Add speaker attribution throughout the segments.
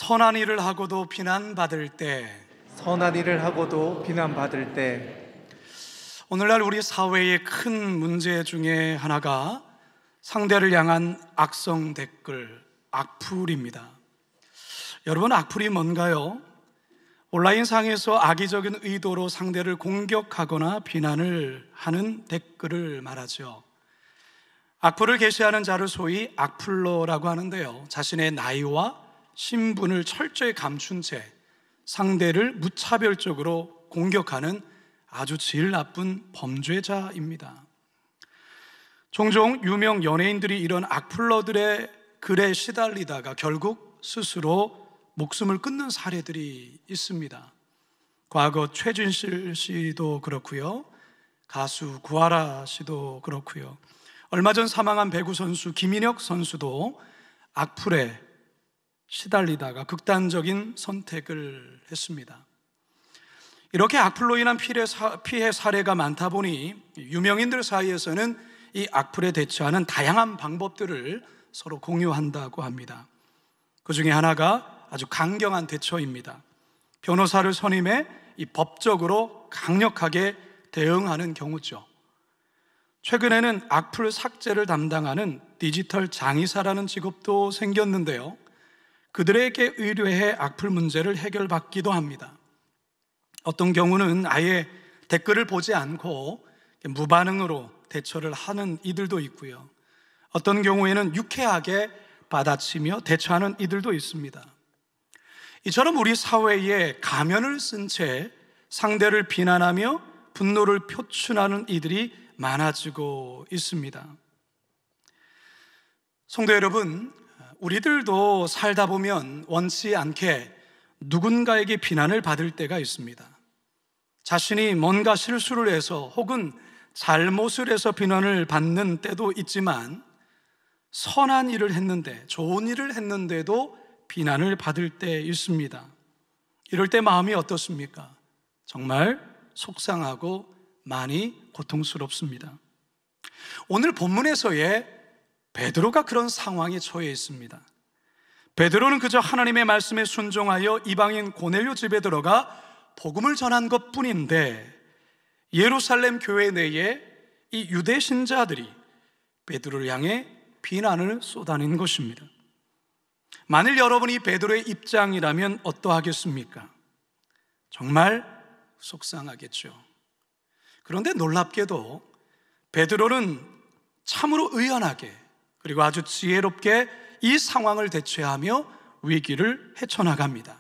Speaker 1: 선한 일을 하고도 비난받을 때,
Speaker 2: 선한 일을 하고도 비난받을 때,
Speaker 1: 오늘날 우리 사회의 큰 문제 중에 하나가 상대를 향한 악성 댓글, 악플입니다. 여러분, 악플이 뭔가요? 온라인상에서 악의적인 의도로 상대를 공격하거나 비난을 하는 댓글을 말하죠. 악플을 게시하는 자를 소위 악플러라고 하는데요, 자신의 나이와 신분을 철저히 감춘 채 상대를 무차별적으로 공격하는 아주 질 나쁜 범죄자입니다. 종종 유명 연예인들이 이런 악플러들의 글에 시달리다가 결국 스스로 목숨을 끊는 사례들이 있습니다. 과거 최진실 씨도 그렇고요, 가수 구하라 씨도 그렇고요, 얼마 전 사망한 배구 선수 김인혁 선수도 악플에 시달리다가 극단적인 선택을 했습니다. 이렇게 악플로 인한 피해 사례가 많다 보니 유명인들 사이에서는 이 악플에 대처하는 다양한 방법들을 서로 공유한다고 합니다. 그 중에 하나가 아주 강경한 대처입니다. 변호사를 선임해 이 법적으로 강력하게 대응하는 경우죠. 최근에는 악플 삭제를 담당하는 디지털 장의사라는 직업도 생겼는데요, 그들에게 의뢰해 악플 문제를 해결받기도 합니다. 어떤 경우는 아예 댓글을 보지 않고 무반응으로 대처를 하는 이들도 있고요, 어떤 경우에는 유쾌하게 받아치며 대처하는 이들도 있습니다. 이처럼 우리 사회에 가면을 쓴 채 상대를 비난하며 분노를 표출하는 이들이 많아지고 있습니다. 성도 여러분, 우리들도 살다 보면 원치 않게 누군가에게 비난을 받을 때가 있습니다. 자신이 뭔가 실수를 해서 혹은 잘못을 해서 비난을 받는 때도 있지만, 선한 일을 했는데, 좋은 일을 했는데도 비난을 받을 때 있습니다. 이럴 때 마음이 어떻습니까? 정말 속상하고 많이 고통스럽습니다. 오늘 본문에서의 베드로가 그런 상황에 처해 있습니다. 베드로는 그저 하나님의 말씀에 순종하여 이방인 고넬료 집에 들어가 복음을 전한 것뿐인데, 예루살렘 교회 내에 이 유대 신자들이 베드로를 향해 비난을 쏟아낸 것입니다. 만일 여러분이 베드로의 입장이라면 어떠하겠습니까? 정말 속상하겠죠. 그런데 놀랍게도 베드로는 참으로 의연하게, 그리고 아주 지혜롭게 이 상황을 대처하며 위기를 헤쳐나갑니다.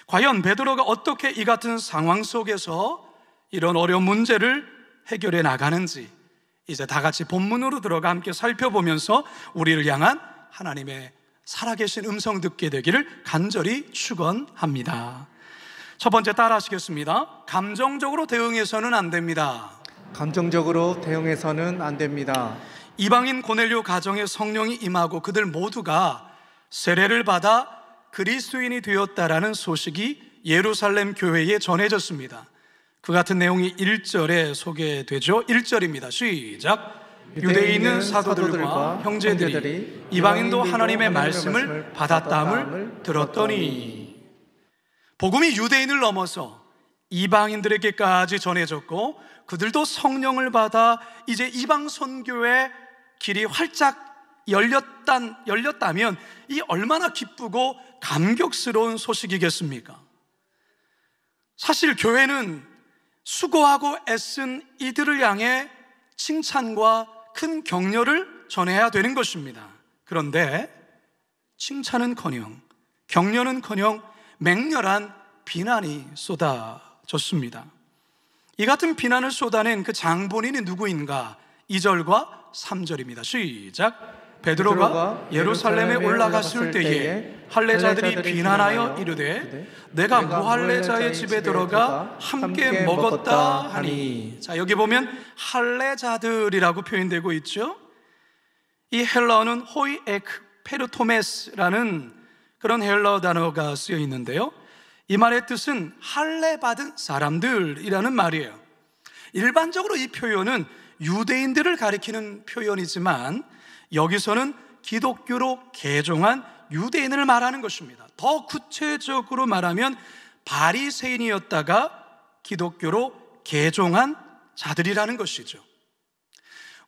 Speaker 1: 과연 베드로가 어떻게 이 같은 상황 속에서 이런 어려운 문제를 해결해 나가는지, 이제 다 같이 본문으로 들어가 함께 살펴보면서 우리를 향한 하나님의 살아계신 음성 듣게 되기를 간절히 축원합니다. 첫 번째, 따라 하시겠습니다. 감정적으로 대응해서는 안 됩니다.
Speaker 2: 감정적으로 대응해서는 안 됩니다.
Speaker 1: 이방인 고넬료 가정에 성령이 임하고 그들 모두가 세례를 받아 그리스도인이 되었다라는 소식이 예루살렘 교회에 전해졌습니다. 그 같은 내용이 1절에 소개되죠. 1절입니다. 시작. 유대에 있는 사도들과 형제들이 이방인도 하나님의 말씀을 받았다함을 들었더니, 복음이 유대인을 넘어서 이방인들에게까지 전해졌고 그들도 성령을 받아 이제 이방 선교의 길이 활짝 열렸다면 이 얼마나 기쁘고 감격스러운 소식이겠습니까? 사실 교회는 수고하고 애쓴 이들을 향해 칭찬과 큰 격려를 전해야 되는 것입니다. 그런데 칭찬은커녕 격려는커녕 맹렬한 비난이 쏟아졌습니다. 이 같은 비난을 쏟아낸 그 장본인이 누구인가? 2절과 3절입니다. 시작. 베드로가 예루살렘에 올라갔을 때에 할례자들이 비난하여 이르되 내가 무할례자의 집에 들어가 함께 먹었다 하니. 자, 여기 보면 할례자들이라고 표현되고 있죠. 이 헬라어는 호이 에크 페르토메스라는 그런 헬라어 단어가 쓰여 있는데요, 이 말의 뜻은 할례받은 사람들이라는 말이에요. 일반적으로 이 표현은 유대인들을 가리키는 표현이지만 여기서는 기독교로 개종한 유대인을 말하는 것입니다. 더 구체적으로 말하면 바리새인이었다가 기독교로 개종한 자들이라는 것이죠.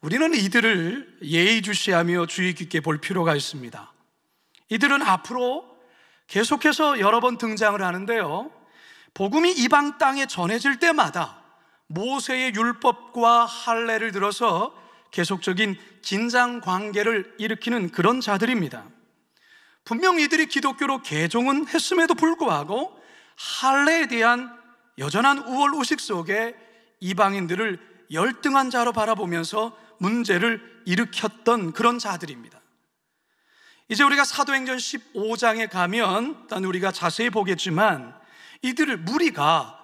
Speaker 1: 우리는 이들을 예의주시하며 주의 깊게 볼 필요가 있습니다. 이들은 앞으로 계속해서 여러 번 등장을 하는데요, 복음이 이방 땅에 전해질 때마다 모세의 율법과 할례를 들어서 계속적인 긴장 관계를 일으키는 그런 자들입니다. 분명 이들이 기독교로 개종은 했음에도 불구하고 할례에 대한 여전한 우월의식 속에 이방인들을 열등한 자로 바라보면서 문제를 일으켰던 그런 자들입니다. 이제 우리가 사도행전 15장에 가면 일단 우리가 자세히 보겠지만 이들을 무리가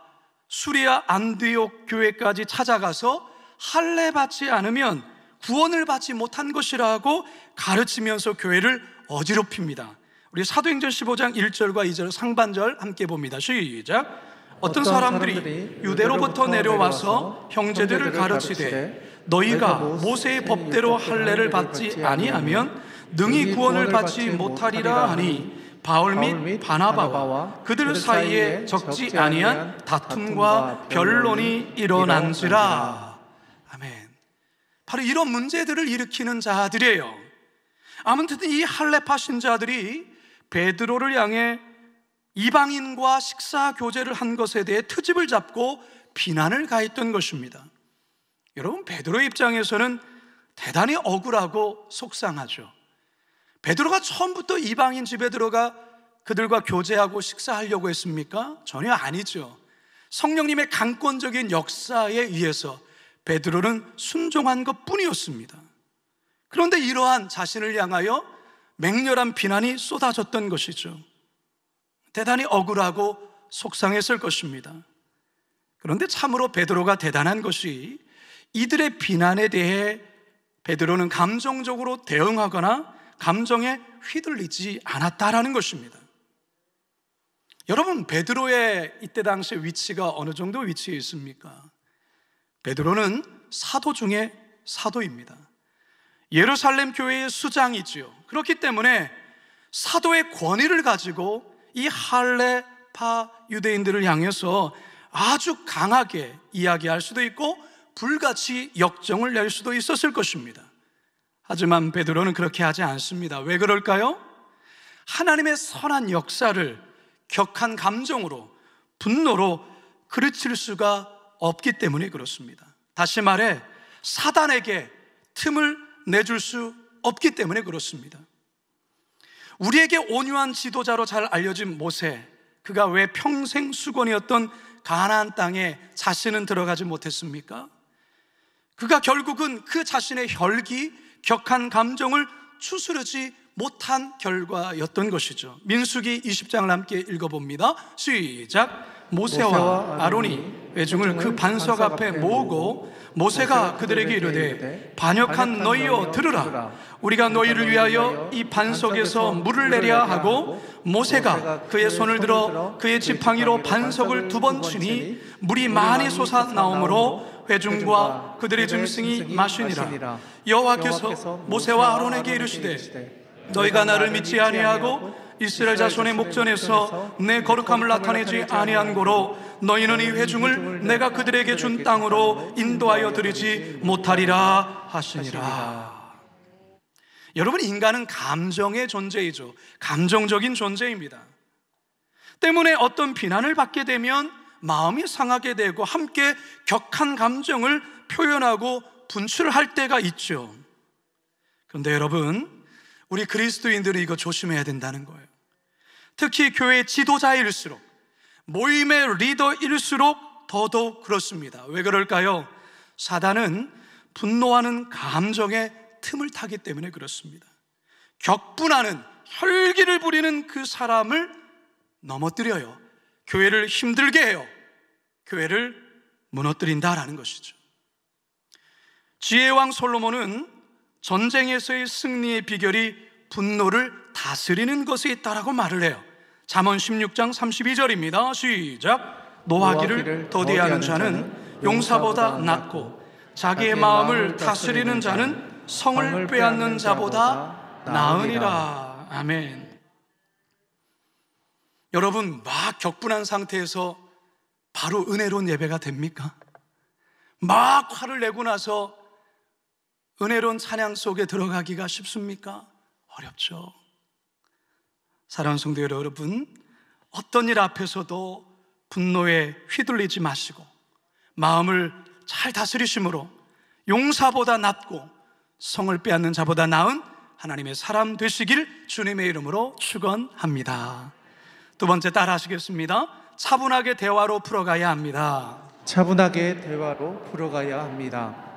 Speaker 1: 수리아 안디옥 교회까지 찾아가서 할례 받지 않으면 구원을 받지 못한 것이라고 가르치면서 교회를 어지럽힙니다. 우리 사도행전 15장 1절과 2절 상반절 함께 봅니다. 시작. 어떤 사람들이 유대로부터 내려와서 형제들을 가르치되 너희가 모세의 법대로 할례를 받지 아니하면 능히 구원을 받지 못하리라 하니 바울 및 바나바와 그들 사이에 적지 아니한 다툼과 변론이 일어난지라. 아멘. 바로 이런 문제들을 일으키는 자들이에요. 아무튼 이 할례파 신자들이 베드로를 향해 이방인과 식사 교제를 한 것에 대해 트집을 잡고 비난을 가했던 것입니다. 여러분, 베드로의 입장에서는 대단히 억울하고 속상하죠. 베드로가 처음부터 이방인 집에 들어가 그들과 교제하고 식사하려고 했습니까? 전혀 아니죠. 성령님의 강권적인 역사에 의해서 베드로는 순종한 것 뿐이었습니다. 그런데 이러한 자신을 향하여 맹렬한 비난이 쏟아졌던 것이죠. 대단히 억울하고 속상했을 것입니다. 그런데 참으로 베드로가 대단한 것이 이들의 비난에 대해 베드로는 감정적으로 대응하거나 감정에 휘둘리지 않았다라는 것입니다. 여러분, 베드로의 이때 당시 위치가 어느 정도 위치에 있습니까? 베드로는 사도 중에 사도입니다. 예루살렘 교회의 수장이지요. 그렇기 때문에 사도의 권위를 가지고 이 할례파 유대인들을 향해서 아주 강하게 이야기할 수도 있고 불같이 역정을 낼 수도 있었을 것입니다. 하지만 베드로는 그렇게 하지 않습니다. 왜 그럴까요? 하나님의 선한 역사를 격한 감정으로, 분노로 그르칠 수가 없기 때문에 그렇습니다. 다시 말해 사단에게 틈을 내줄 수 없기 때문에 그렇습니다. 우리에게 온유한 지도자로 잘 알려진 모세, 그가 왜 평생 수건이었던 가나안 땅에 자신은 들어가지 못했습니까? 그가 결국은 그 자신의 혈기, 격한 감정을 추스르지 못한 결과였던 것이죠. 민수기 20장을 함께 읽어봅니다. 시작. 모세와 아론이 회중을 그 반석 앞에 모으고 모세가 그들에게 이르되 반역한 너희여 들으라. 우리가 너희를 위하여 이 반석에서 물을 내려 하고 모세가 그의 손을 들어 그의 지팡이로 반석을 2번 치니 물이 많이 솟아 나오므로 회중과 그들의 짐승이 마시니라. 여호와께서 모세와 아론에게 이르시되 너희가 나를 믿지 아니하고 이스라엘 자손의 목전에서 내 거룩함을 나타내지 아니한 고로 너희는 이 회중을 내가 그들에게 준 땅으로 인도하여 드리지 못하리라 하시니라. 여러분, 인간은 감정의 존재이죠. 감정적인 존재입니다. 때문에 어떤 비난을 받게 되면 마음이 상하게 되고 함께 격한 감정을 표현하고 분출할 때가 있죠. 그런데 여러분, 우리 그리스도인들이 이거 조심해야 된다는 거예요. 특히 교회 지도자일수록, 모임의 리더일수록 더더욱 그렇습니다. 왜 그럴까요? 사단은 분노하는 감정에 틈을 타기 때문에 그렇습니다. 격분하는, 혈기를 부리는 그 사람을 넘어뜨려요. 교회를 힘들게 해요. 교회를 무너뜨린다라는 것이죠. 지혜왕 솔로몬은 전쟁에서의 승리의 비결이 분노를 다스리는 것에 있다라고 말을 해요. 잠언 16장 32절입니다. 시작. 노하기를 더디하는 자는 용사보다 낫고 자기의 마음을 다스리는 자는 성을 빼앗는 자보다 나으니라. 아멘. 여러분, 막 격분한 상태에서 바로 은혜로운 예배가 됩니까? 막 화를 내고 나서 은혜로운 찬양 속에 들어가기가 쉽습니까? 어렵죠. 사랑하는 성도 여러분, 어떤 일 앞에서도 분노에 휘둘리지 마시고 마음을 잘 다스리심으로 용사보다 낫고 성을 빼앗는 자보다 나은 하나님의 사람 되시길 주님의 이름으로 축원합니다. 두 번째, 따라 하시겠습니다. 차분하게 대화로 풀어가야 합니다.
Speaker 2: 차분하게 대화로 풀어가야 합니다.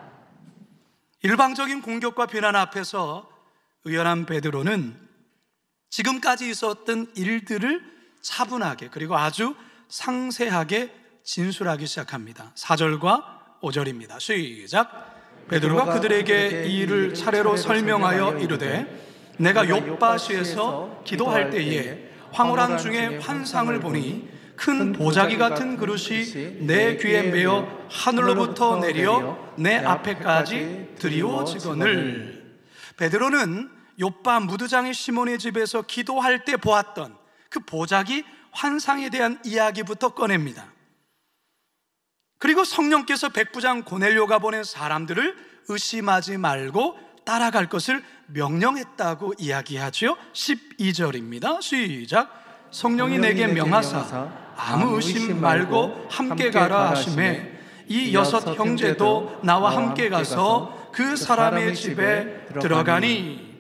Speaker 1: 일방적인 공격과 비난 앞에서 의연한 베드로는 지금까지 있었던 일들을 차분하게 그리고 아주 상세하게 진술하기 시작합니다. 4절과 5절입니다. 시작. 베드로가 그들에게 이 일을 차례로 설명하여 이르되 내가 욥바시에서 기도할 때에 황홀한 중에 환상을 보니 큰 보자기 같은 그릇이 내 귀에 매어 하늘로부터 내려 내 앞에까지 드리워지거늘. 베드로는 욥바 무드장의 시몬의 집에서 기도할 때 보았던 그 보자기 환상에 대한 이야기부터 꺼냅니다. 그리고 성령께서 백부장 고넬료가 보낸 사람들을 의심하지 말고 따라갈 것을 명령했다고 이야기하죠. 12절입니다. 시작. 성령이 내게 명하사 아무 의심 말고 함께 가라 하시매 이 여섯 형제도 나와 함께 가서 그 사람의 집에 들어가니.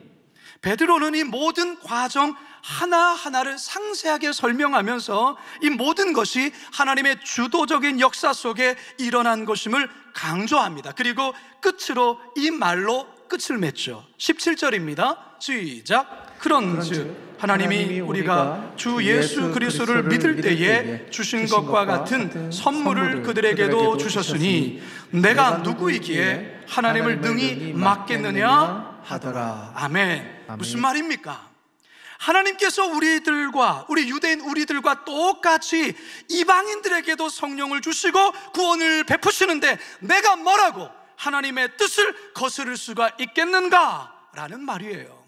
Speaker 1: 베드로는 이 모든 과정 하나하나를 상세하게 설명하면서 이 모든 것이 하나님의 주도적인 역사 속에 일어난 것임을 강조합니다. 그리고 끝으로 이 말로 끝을 맺죠. 17절입니다. 시작. 그런즉 하나님이 우리가 주 예수 그리스도를 믿을 때에 주신 것과 같은 선물을 그들에게도 주셨으니 내가 누구이기에 하나님을 능히 막겠느냐 하더라. 아멘. 무슨 말입니까? 하나님께서 우리 유대인 우리들과 똑같이 이방인들에게도 성령을 주시고 구원을 베푸시는데 내가 뭐라고 하나님의 뜻을 거스를 수가 있겠는가? 라는 말이에요.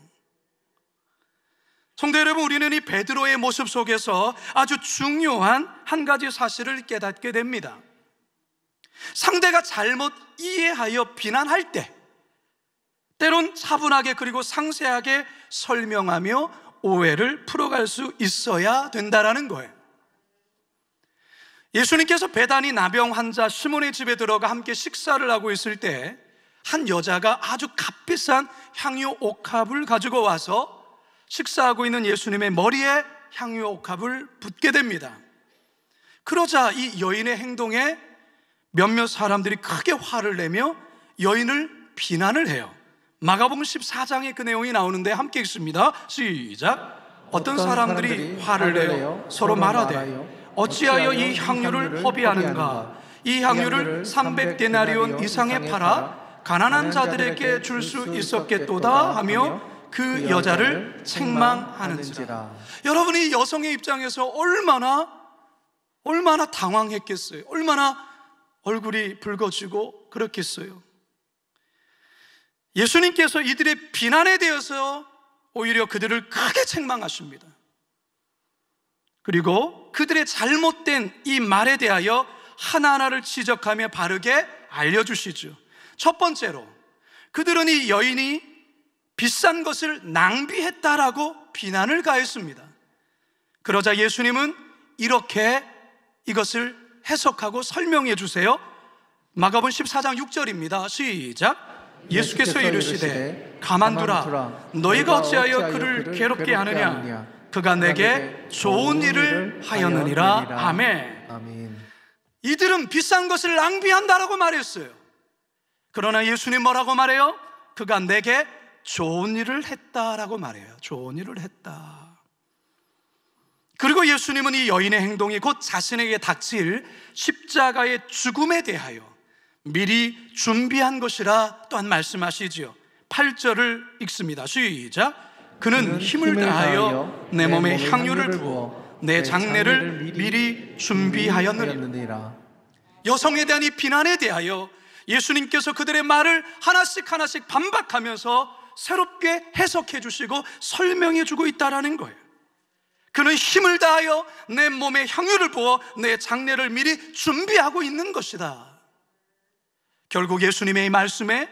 Speaker 1: 성도 여러분, 우리는 이 베드로의 모습 속에서 아주 중요한 한 가지 사실을 깨닫게 됩니다. 상대가 잘못 이해하여 비난할 때 때론 차분하게 그리고 상세하게 설명하며 오해를 풀어갈 수 있어야 된다라는 거예요. 예수님께서 배단위 나병 환자 시몬의 집에 들어가 함께 식사를 하고 있을 때 한 여자가 아주 값비싼 향유 옥합을 가지고 와서 식사하고 있는 예수님의 머리에 향유 옥합을 붓게 됩니다. 그러자 이 여인의 행동에 몇몇 사람들이 크게 화를 내며 여인을 비난을 해요. 마가복음 14장에 그 내용이 나오는데 함께 읽습니다. 시작. 어떤 사람들이 화를 내어 서로 말하되 어찌하여 이 향유를 허비하는가? 이 향유를 300데나리온 이상에 팔아 가난한 자들에게 줄 수 있었겠도다 하며 그 여자를 책망하는지라. 여러분이 여성의 입장에서 얼마나 당황했겠어요? 얼마나 얼굴이 붉어지고 그렇겠어요? 예수님께서 이들의 비난에 대해서 오히려 그들을 크게 책망하십니다. 그리고 그들의 잘못된 이 말에 대하여 하나하나를 지적하며 바르게 알려주시죠. 첫 번째로, 그들은 이 여인이 비싼 것을 낭비했다라고 비난을 가했습니다. 그러자 예수님은 이렇게 이것을 해석하고 설명해 주세요. 마가복음 14장 6절입니다. 시작. 예수께서 이르시되 가만두라. 너희가 어찌하여 그를 괴롭게 하느냐? 그가 내게 좋은 일을 하였느니라. 아멘. 이들은 비싼 것을 낭비한다라고 말했어요. 그러나 예수님 뭐라고 말해요? 그가 내게 좋은 일을 했다라고 말해요. 좋은 일을 했다. 그리고 예수님은 이 여인의 행동이 곧 자신에게 닥칠 십자가의 죽음에 대하여 미리 준비한 것이라 또한 말씀하시지요. 8절을 읽습니다. 시작. 그는 힘을 다하여 내 몸에 향유를 부어 내 장례를 미리 준비하였느니라. 여성에 대한 이 비난에 대하여 예수님께서 그들의 말을 하나씩 반박하면서 새롭게 해석해 주시고 설명해 주고 있다라는 거예요. 그는 힘을 다하여 내 몸에 향유를 부어 내 장례를 미리 준비하고 있는 것이다. 결국 예수님의 이 말씀에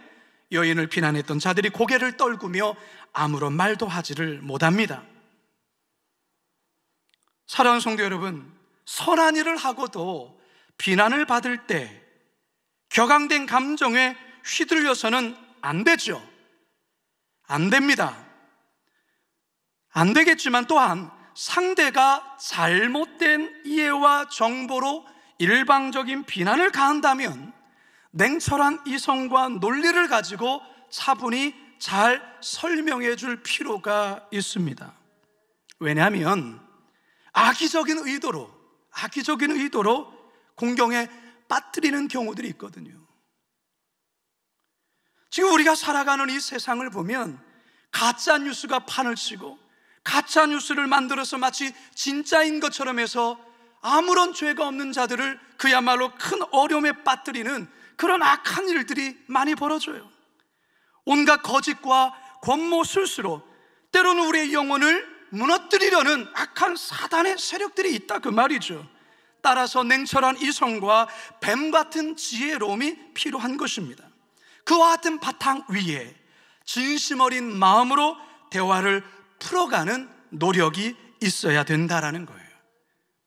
Speaker 1: 여인을 비난했던 자들이 고개를 떨구며 아무런 말도 하지를 못합니다. 사랑하는 성도 여러분, 선한 일을 하고도 비난을 받을 때 격앙된 감정에 휘둘려서는 안 되죠. 안 됩니다. 안 되겠지만 또한 상대가 잘못된 이해와 정보로 일방적인 비난을 가한다면 냉철한 이성과 논리를 가지고 차분히 잘 설명해 줄 필요가 있습니다. 왜냐하면 악의적인 의도로 공경에 빠뜨리는 경우들이 있거든요. 지금 우리가 살아가는 이 세상을 보면 가짜 뉴스가 판을 치고 가짜 뉴스를 만들어서 마치 진짜인 것처럼 해서 아무런 죄가 없는 자들을 그야말로 큰 어려움에 빠뜨리는 그런 악한 일들이 많이 벌어져요. 온갖 거짓과 권모술수로 때로는 우리의 영혼을 무너뜨리려는 악한 사단의 세력들이 있다, 그 말이죠. 따라서 냉철한 이성과 뱀 같은 지혜로움이 필요한 것입니다. 그와 같은 바탕 위에 진심 어린 마음으로 대화를 풀어가는 노력이 있어야 된다라는 거예요.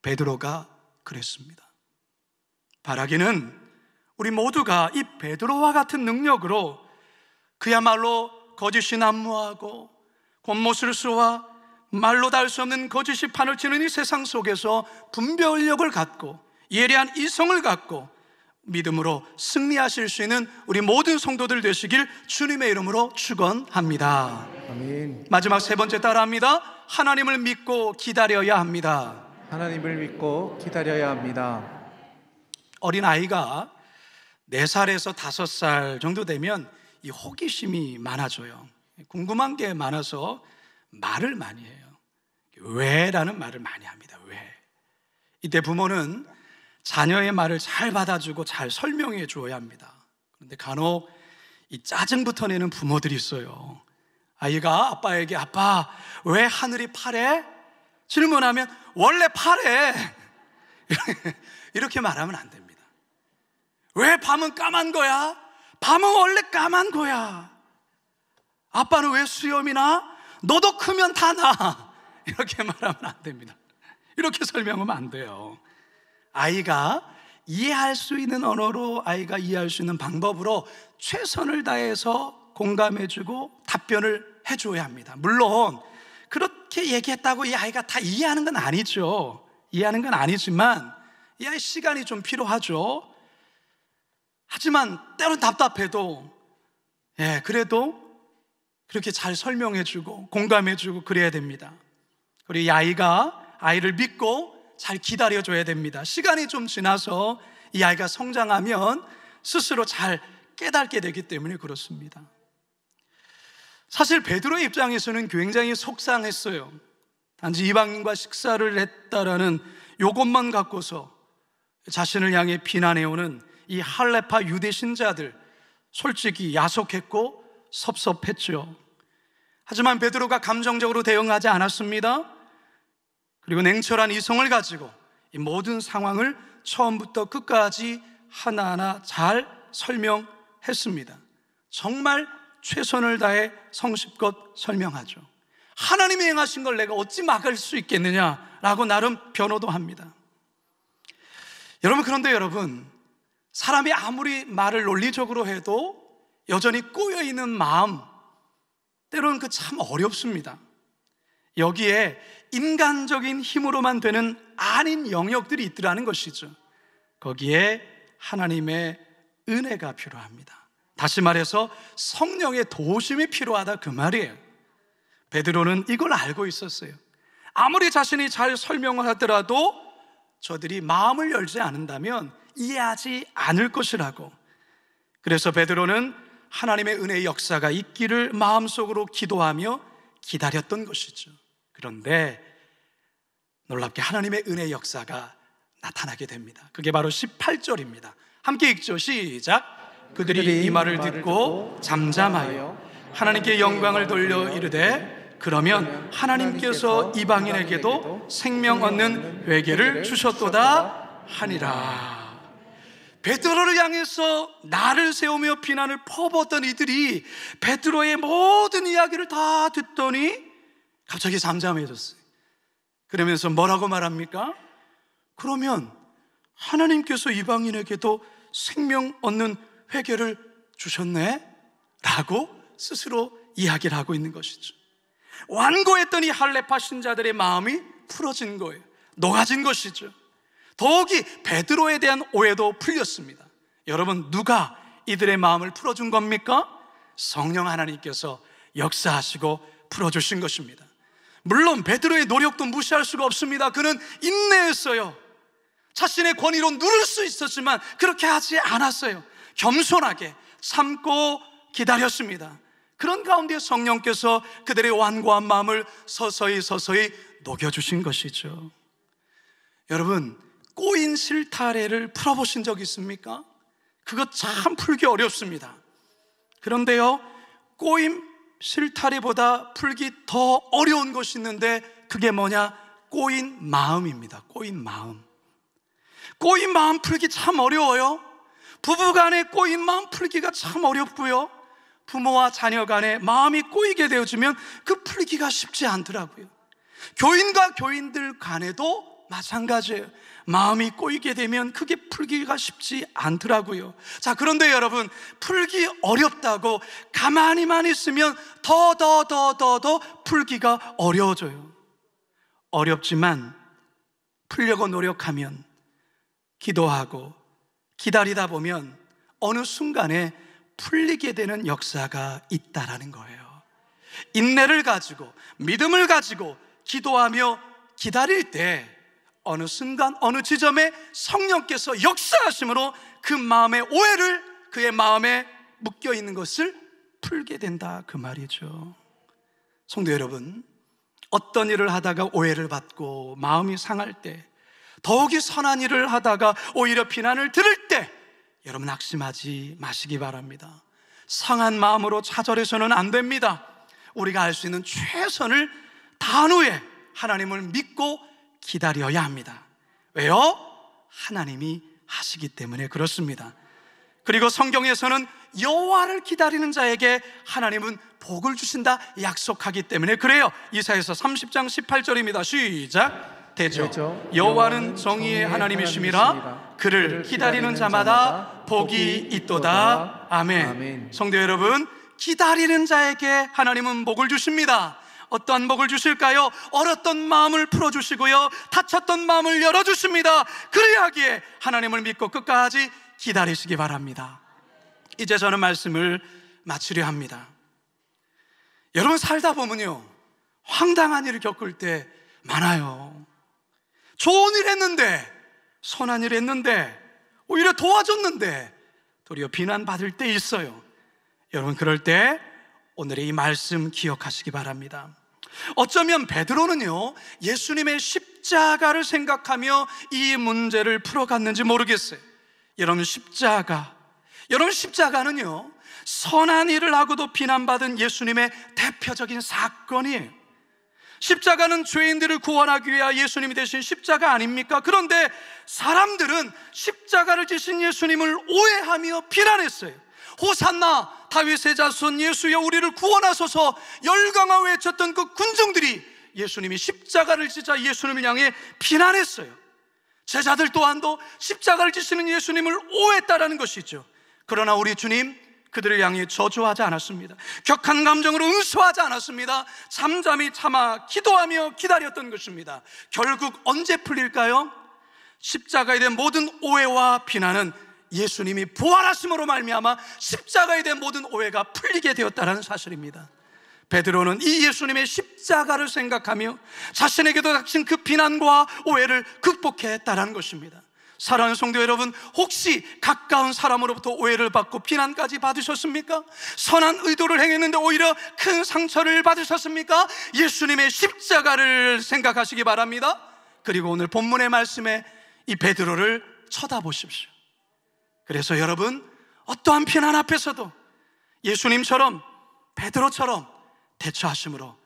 Speaker 1: 베드로가 그랬습니다. 바라기는 우리 모두가 이 베드로와 같은 능력으로 그야말로 거짓이 난무하고 권모술수와 말로 닿을 수 없는 거짓이 판을 치는 이 세상 속에서 분별력을 갖고 예리한 이성을 갖고 믿음으로 승리하실 수 있는 우리 모든 성도들 되시길 주님의 이름으로 축원합니다.
Speaker 2: 아멘.
Speaker 1: 마지막 세 번째 따라합니다. 하나님을 믿고 기다려야 합니다.
Speaker 2: 하나님을 믿고 기다려야 합니다.
Speaker 1: 어린아이가 4살에서 5살 정도 되면 이 호기심이 많아져요. 궁금한 게 많아서 말을 많이 해요. 왜? 라는 말을 많이 합니다. 왜? 이때 부모는 자녀의 말을 잘 받아주고 잘 설명해 주어야 합니다. 그런데 간혹 이 짜증부터 내는 부모들이 있어요. 아이가 아빠에게 아빠 왜 하늘이 파래? 질문하면 원래 파래 이렇게 말하면 안 됩니다. 왜 밤은 까만 거야? 밤은 원래 까만 거야. 아빠는 왜 수염이 나? 너도 크면 다 나. 이렇게 말하면 안 됩니다. 이렇게 설명하면 안 돼요. 아이가 이해할 수 있는 언어로, 아이가 이해할 수 있는 방법으로 최선을 다해서 공감해주고 답변을 해줘야 합니다. 물론 그렇게 얘기했다고 이 아이가 다 이해하는 건 아니죠. 이해하는 건 아니지만 이 아이 시간이 좀 필요하죠. 하지만 때론 답답해도 그래도 그렇게 잘 설명해주고 공감해주고 그래야 됩니다. 그리고 이 아이가 아이를 믿고 잘 기다려줘야 됩니다. 시간이 좀 지나서 이 아이가 성장하면 스스로 잘 깨닫게 되기 때문에 그렇습니다. 사실 베드로의 입장에서는 굉장히 속상했어요. 단지 이방인과 식사를 했다라는 요것만 갖고서 자신을 향해 비난해오는 이 할레파 유대 신자들, 솔직히 야속했고 섭섭했죠. 하지만 베드로가 감정적으로 대응하지 않았습니다. 그리고 냉철한 이성을 가지고 이 모든 상황을 처음부터 끝까지 하나하나 잘 설명했습니다. 정말 최선을 다해 성실껏 설명하죠. 하나님이 행하신 걸 내가 어찌 막을 수 있겠느냐라고 나름 변호도 합니다. 여러분, 그런데 여러분, 사람이 아무리 말을 논리적으로 해도 여전히 꼬여있는 마음, 때로는 그 참 어렵습니다. 여기에 인간적인 힘으로만 되는 아닌 영역들이 있더라는 것이죠. 거기에 하나님의 은혜가 필요합니다. 다시 말해서 성령의 도우심이 필요하다, 그 말이에요. 베드로는 이걸 알고 있었어요. 아무리 자신이 잘 설명을 하더라도 저들이 마음을 열지 않는다면 이해하지 않을 것이라고. 그래서 베드로는 하나님의 은혜의 역사가 있기를 마음속으로 기도하며 기다렸던 것이죠. 그런데 놀랍게 하나님의 은혜의 역사가 나타나게 됩니다. 그게 바로 18절입니다. 함께 읽죠. 시작. 그들이 이 말을 듣고 잠잠하여 하나님께 영광을 돌려 이르되 그러면 하나님께서 이방인에게도 생명 얻는 회개를 주셨도다 하니라. 베드로를 향해서 나를 세우며 비난을 퍼붓던 이들이 베드로의 모든 이야기를 다 듣더니 갑자기 잠잠해졌어요. 그러면서 뭐라고 말합니까? 그러면 하나님께서 이방인에게도 생명 얻는 회개를 주셨네? 라고 스스로 이야기를 하고 있는 것이죠. 완고했던 이 할레파 신자들의 마음이 풀어진 거예요. 녹아진 것이죠. 더욱이 베드로에 대한 오해도 풀렸습니다. 여러분, 누가 이들의 마음을 풀어준 겁니까? 성령 하나님께서 역사하시고 풀어주신 것입니다. 물론 베드로의 노력도 무시할 수가 없습니다. 그는 인내했어요. 자신의 권위로 누를 수 있었지만 그렇게 하지 않았어요. 겸손하게 참고 기다렸습니다. 그런 가운데 성령께서 그들의 완고한 마음을 서서히 녹여주신 것이죠. 여러분, 꼬인 실타래를 풀어보신 적 있습니까? 그거 참 풀기 어렵습니다. 그런데요, 꼬인 실타래보다 풀기 더 어려운 것이 있는데 그게 뭐냐? 꼬인 마음입니다. 꼬인 마음. 꼬인 마음 풀기 참 어려워요. 부부 간에 꼬인 마음 풀기가 참 어렵고요, 부모와 자녀 간에 마음이 꼬이게 되어지면 그 풀기가 쉽지 않더라고요. 교인과 교인들 간에도 마찬가지예요. 마음이 꼬이게 되면 그게 풀기가 쉽지 않더라고요. 자, 그런데 여러분, 풀기 어렵다고 가만히만 있으면 더 풀기가 어려워져요. 어렵지만 풀려고 노력하면, 기도하고 기다리다 보면 어느 순간에 풀리게 되는 역사가 있다라는 거예요. 인내를 가지고 믿음을 가지고 기도하며 기다릴 때 어느 순간 어느 지점에 성령께서 역사하심으로 그 마음의 오해를, 그의 마음에 묶여있는 것을 풀게 된다, 그 말이죠. 성도 여러분, 어떤 일을 하다가 오해를 받고 마음이 상할 때, 더욱이 선한 일을 하다가 오히려 비난을 들을 때 여러분 낙심하지 마시기 바랍니다. 상한 마음으로 좌절해서는 안 됩니다. 우리가 할 수 있는 최선을 다한 후에 하나님을 믿고 기다려야 합니다. 왜요? 하나님이 하시기 때문에 그렇습니다. 그리고 성경에서는 여호와를 기다리는 자에게 하나님은 복을 주신다 약속하기 때문에 그래요. 이사야서 30장 18절입니다. 시작. 되죠. 여호와는 정의의 하나님이심이라 그를 기다리는 자마다 복이 있도다. 아멘. 성도 여러분, 기다리는 자에게 하나님은 복을 주십니다. 어떠한 복을 주실까요? 얼었던 마음을 풀어주시고요, 닫혔던 마음을 열어주십니다. 그래야기에 하나님을 믿고 끝까지 기다리시기 바랍니다. 이제 저는 말씀을 마치려 합니다. 여러분, 살다 보면요, 황당한 일을 겪을 때 많아요. 좋은 일 했는데, 선한 일 했는데, 오히려 도와줬는데 도리어 비난받을 때 있어요. 여러분, 그럴 때 오늘의 이 말씀 기억하시기 바랍니다. 어쩌면 베드로는요, 예수님의 십자가를 생각하며 이 문제를 풀어갔는지 모르겠어요. 여러분, 십자가는요, 선한 일을 하고도 비난받은 예수님의 대표적인 사건이에요. 십자가는 죄인들을 구원하기 위해 예수님이 되신 십자가 아닙니까? 그런데 사람들은 십자가를 지신 예수님을 오해하며 비난했어요. 호산나 다윗의 자손 예수여 우리를 구원하소서 열광하며 외쳤던 그 군중들이 예수님이 십자가를 지자 예수님을 향해 비난했어요. 제자들 또한도 십자가를 지시는 예수님을 오해했다라는 것이죠. 그러나 우리 주님, 그들을 향해 저주하지 않았습니다. 격한 감정으로 응수하지 않았습니다. 잠잠히 참아 기도하며 기다렸던 것입니다. 결국 언제 풀릴까요? 십자가에 대한 모든 오해와 비난은 예수님이 부활하심으로 말미암아 십자가에 대한 모든 오해가 풀리게 되었다는 사실입니다. 베드로는 이 예수님의 십자가를 생각하며 자신에게도 닥친 그 비난과 오해를 극복했다는 것입니다. 사랑하는 성도 여러분, 혹시 가까운 사람으로부터 오해를 받고 비난까지 받으셨습니까? 선한 의도를 행했는데 오히려 큰 상처를 받으셨습니까? 예수님의 십자가를 생각하시기 바랍니다. 그리고 오늘 본문의 말씀에 이 베드로를 쳐다보십시오. 그래서 여러분, 어떠한 비난 앞에서도 예수님처럼, 베드로처럼 대처하심으로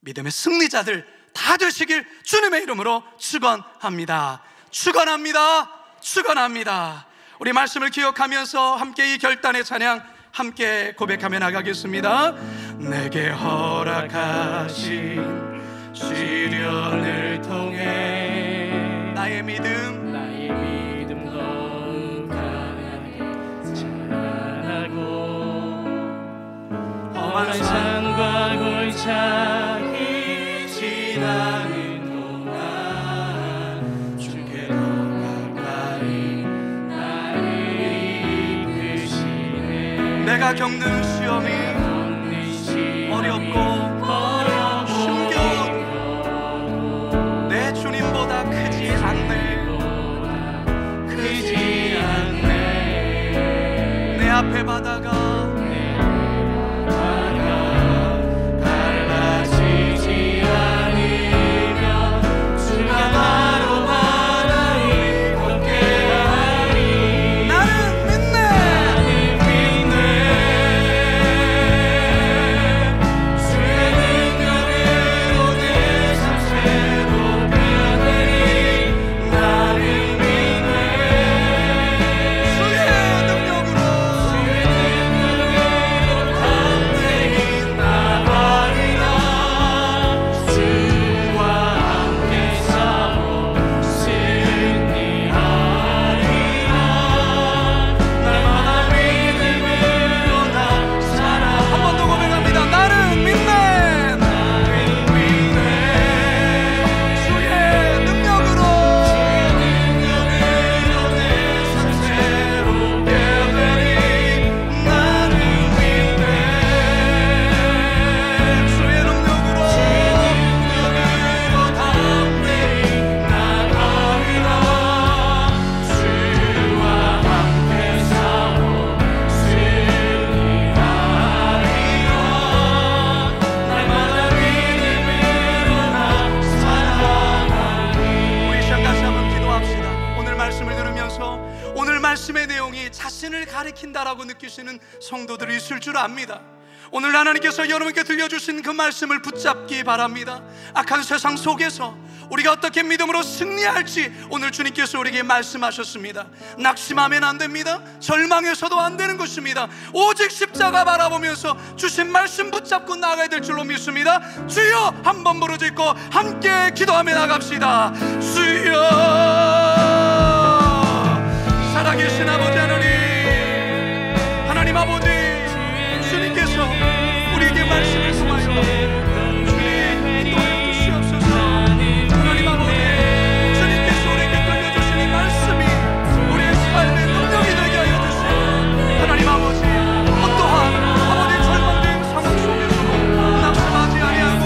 Speaker 1: 믿음의 승리자들 다 되시길 주님의 이름으로 축원합니다. 축원합니다. 축원합니다. 우리 말씀을 기억하면서 함께 이 결단의 찬양 함께 고백하며 나가겠습니다. 내게 허락하신 시련을 통해 나의 믿음
Speaker 3: 더욱 강하게 자라고 험한 산과 골짜기 지나는 동안 주께 더 가까이 나를 이끄시네.
Speaker 1: 내가 겪는 시험이 어렵고 힘겨워도 내 주님보다 크지 않네. 내 앞에 바다가
Speaker 3: 갈라지지 않으며 주가 나로 바다를 걷게 하리.
Speaker 1: 나는 믿네.
Speaker 3: 주의 능력으로 내 삶 새롭게 하리. 나는 믿네.
Speaker 1: 주의 능력으로
Speaker 3: 담대히 나가리라. 주와 함께 싸워 승리하리라. 날마다 믿음으로 나 살아.
Speaker 1: 한 번 더 고백합니다. 나는 믿네. 주의 능력으로
Speaker 3: 내 삶 새롭게 되리. 나는 믿네.
Speaker 1: 주의 능력으로
Speaker 3: 담대히 나가리라. 주와 함께 싸워 승리하리라. 날마다 믿음으로 나 살아가리.
Speaker 1: 우리 시간 같이 한번 기도합시다. 오늘 말씀을 들으면서 오늘 말씀의 내용이 자신을 가리킨다라고 느끼시는 성도들이 있을 줄 압니다. 오늘 하나님께서 여러분께 들려주신 그 말씀을 붙잡기 바랍니다. 악한 세상 속에서 우리가 어떻게 믿음으로 승리할지 오늘 주님께서 우리에게 말씀하셨습니다. 낙심하면 안 됩니다. 절망해서도 안 되는 것입니다. 오직 십자가 바라보면서 주신 말씀 붙잡고 나가야 될 줄로 믿습니다. 주여 한번 부르짖고 함께 기도하며 나갑시다. 주여 살아계신 아버지 하나님 아버지 주님께서 우리에게 말씀을 통하여 주님 인도해 주시옵소서. 하나님 아버지 주님께서 우리에게 들려주신 이 말씀이 우리의 삶의 능력이 되게 하여 주시고 하나님 아버지 어떠한 아버지 절망된 상황 속에서도 낙심하지 아니하고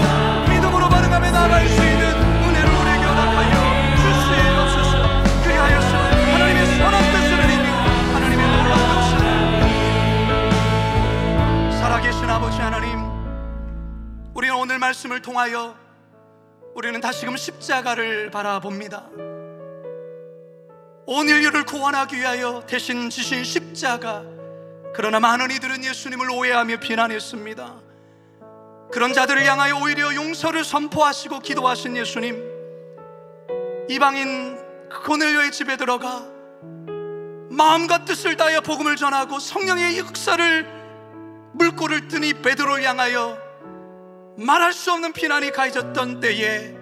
Speaker 1: 믿음으로 반응하며 나아갈 수 있는 은혜를 우리에게 허락하여 주시옵소서. 그리하여서 하나님의 선한 뜻을 이루며 하나님의 놀라운 역사를 살아계신 아버지 하나님, 우리는 오늘 말씀을 통하여 우리는 다시금 십자가를 바라봅니다. 온 인류를 구원하기 위하여 대신 지신 십자가. 그러나 많은 이들은 예수님을 오해하며 비난했습니다. 그런 자들을 향하여 오히려 용서를 선포하시고 기도하신 예수님, 이방인 고넬료의 집에 들어가 마음과 뜻을 다하여 복음을 전하고 성령의 역사를 물꼬를 뜨니 베드로를 향하여 말할 수 없는 비난이 가해졌던 때에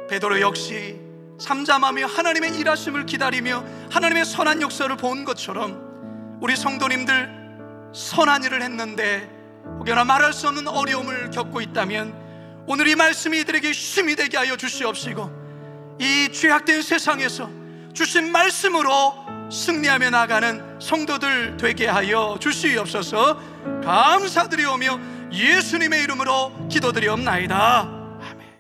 Speaker 1: 베드로 역시 잠잠하며 하나님의 일하심을 기다리며 하나님의 선한 역사를 본 것처럼 우리 성도님들 선한 일을 했는데 혹여나 말할 수 없는 어려움을 겪고 있다면 오늘 이 말씀이 이들에게 힘이 되게 하여 주시옵시고 이 죄악된 세상에서 주신 말씀으로 승리하며 나가는 성도들 되게 하여 주시옵소서. 감사드리오며 예수님의 이름으로 기도드리옵나이다.